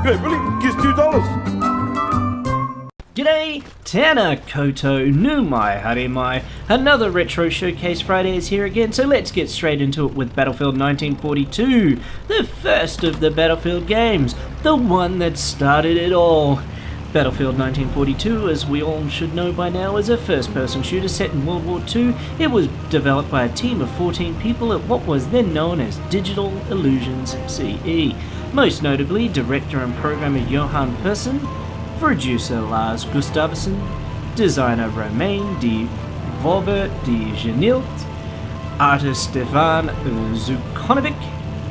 Okay, really? Just $2. G'day, Tana Koto Numai Harimai. Another Retro Showcase Friday is here again, so let's get straight into it with Battlefield 1942, the first of the Battlefield games, the one that started it all. Battlefield 1942, as we all should know by now, is a first-person shooter set in World War II. It was developed by a team of 14 people at what was then known as Digital Illusions CE. Most notably, director and programmer Johan Persson, producer Lars Gustafsson, designer Romain de Vauber de Genilt, artist Stefan Zukonovic,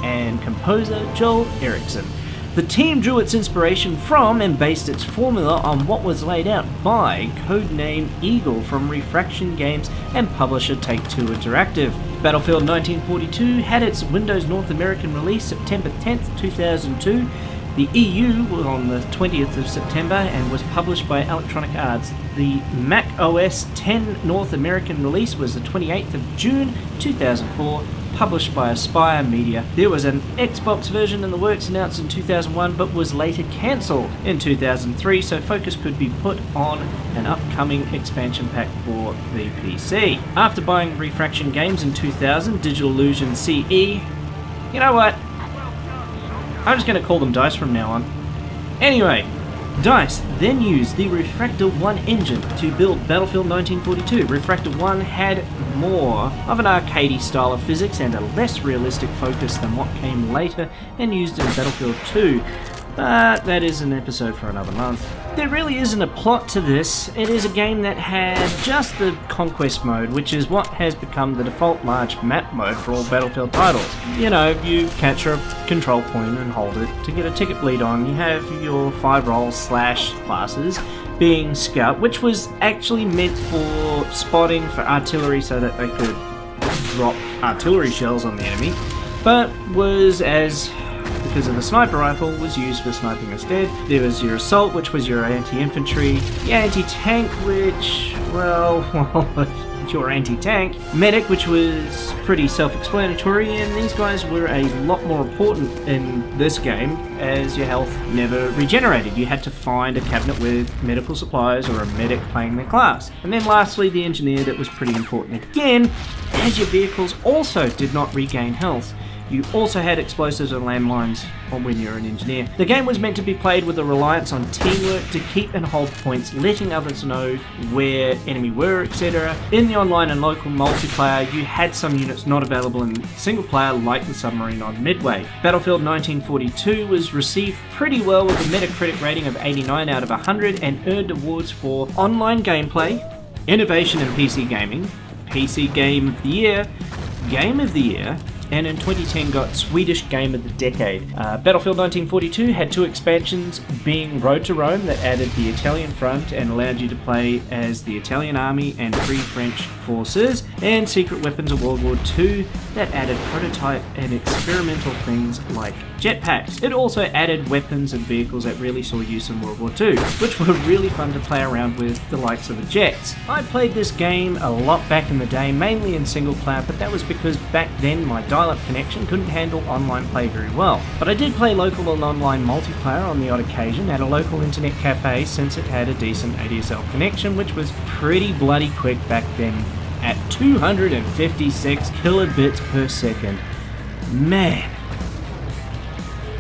and composer Joel Eriksson. The team drew its inspiration from and based its formula on what was laid out by codename Eagle from Refraction Games and publisher Take-Two Interactive. Battlefield 1942 had its Windows North American release September 10th, 2002. The EU was on the 20th of September and was published by Electronic Arts. The Mac OS X North American release was the 28th of June 2004, published by Aspyr Media. There was an Xbox version in the works announced in 2001 but was later cancelled in 2003, so focus could be put on an upcoming expansion pack for the PC. After buying Refraction Games in 2000, Digital Illusion CE, you know what? I'm just going to call them DICE from now on. Anyway, DICE then used the Refractor 1 engine to build Battlefield 1942. Refractor 1 had more of an arcadey style of physics and a less realistic focus than what came later and used in Battlefield 2. But that is an episode for another month. There really isn't a plot to this. It is a game that had just the Conquest mode, which is what has become the default large map mode for all Battlefield titles. You know, you capture a control point and hold it to get a ticket bleed on. You have your 5 roles / classes, being Scout, which was actually meant for spotting for artillery so that they could drop artillery shells on the enemy, but was because of the sniper rifle, was used for sniping instead. There was your assault, which was your anti-infantry, your anti-tank, which, well, your anti-tank, medic, which was pretty self-explanatory, and these guys were a lot more important in this game as your health never regenerated. You had to find a cabinet with medical supplies or a medic playing their class. And then lastly, the engineer, that was pretty important again, as your vehicles also did not regain health. You also had explosives and landmines when you're an engineer. The game was meant to be played with a reliance on teamwork to keep and hold points, letting others know where enemy were, etc. In the online and local multiplayer, you had some units not available in single player, like the submarine on Midway. Battlefield 1942 was received pretty well with a Metacritic rating of 89 out of 100 and earned awards for online gameplay, innovation in PC gaming, PC Game of the Year, and in 2010 got Swedish Game of the Decade. Battlefield 1942 had 2 expansions, being Road to Rome, that added the Italian front and allowed you to play as the Italian army and Free French forces, and Secret Weapons of World War II, that added prototype and experimental things like jetpacks. It also added weapons and vehicles that really saw use in World War II, which were really fun to play around with, the likes of the jets. I played this game a lot back in the day, mainly in single player, but that was because back then my dial-up connection couldn't handle online play very well. But I did play local and online multiplayer on the odd occasion at a local internet cafe, since it had a decent ADSL connection, which was pretty bloody quick back then at 256 kilobits per second. Man,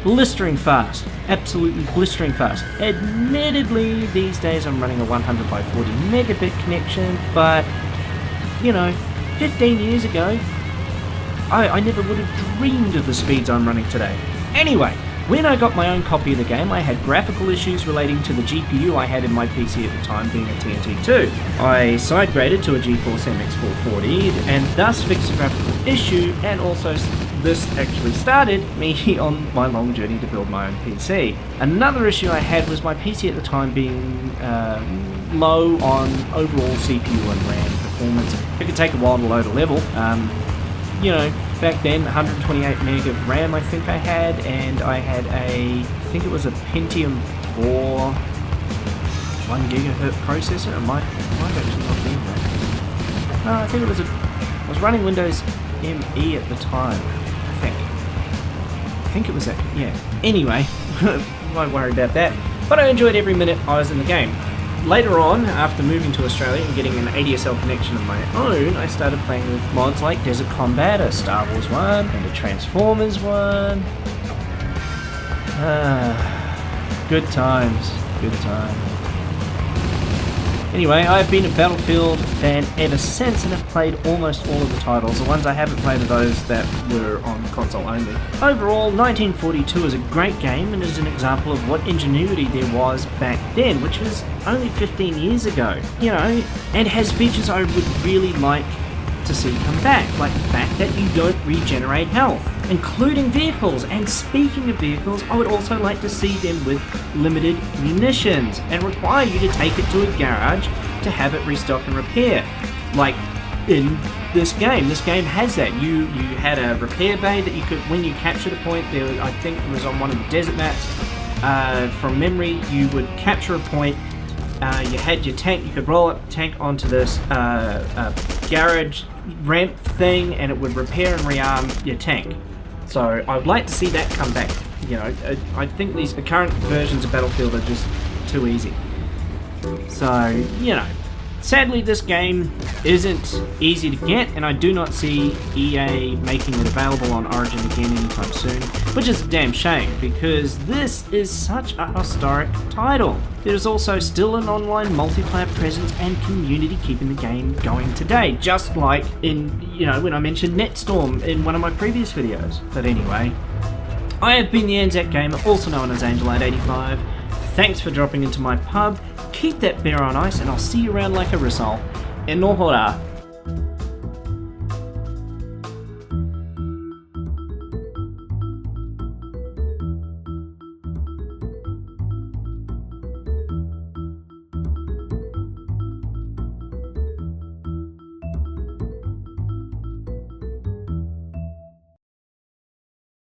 blistering fast, absolutely blistering fast. Admittedly, these days I'm running a 100 by 40 megabit connection, but, you know, 15 years ago, I never would have dreamed of the speeds I'm running today. Anyway, when I got my own copy of the game, I had graphical issues relating to the GPU I had in my PC at the time, being a TNT2. I side-graded to a GeForce MX 440 and thus fixed the graphical issue, and also this actually started me on my long journey to build my own PC. Another issue I had was my PC at the time being low on overall CPU and RAM performance. It could take a while to load a level. You know, back then 128 meg of RAM I think I had, and I had I think it was a Pentium 4 1 gigahertz processor. It might actually not be that. No, I think it was I was running Windows ME at the time, I think. think it was that, yeah. Anyway, won't worry about that. But I enjoyed every minute I was in the game. Later on, after moving to Australia and getting an ADSL connection of my own, I started playing with mods like Desert Combat, a Star Wars one, and a Transformers one. Good times, good times. Anyway, I've been a Battlefield fan ever since and have played almost all of the titles. The ones I haven't played are those that were on console only. Overall, 1942 is a great game and is an example of what ingenuity there was back then, which was only 15 years ago, you know, and has features I would really like to see come back, like the fact that you don't regenerate health, including vehicles. And speaking of vehicles, I would also like to see them with limited munitions and require you to take it to a garage to have it restock and repair. Like in this game has that. You had a repair bay that you could, when you captured a point, there was, I think it was on one of the desert maps, from memory, you would capture a point. You had your tank, you could roll up the tank onto this garage ramp thing and it would repair and rearm your tank. So I'd like to see that come back. You know, I think the current versions of Battlefield are just too easy. So, you know, sadly this game isn't easy to get, and I do not see EA making it available on Origin again anytime soon, which is a damn shame because this is such a historic title. There is also still an online multiplayer presence and community keeping the game going today, just like in, you know, when I mentioned NetStorm in one of my previous videos. But anyway, I have been the Anzac Gamer, also known as Angel885. Thanks for dropping into my pub. Keep that beer on ice, and I'll see you around like a rissole. E no hora.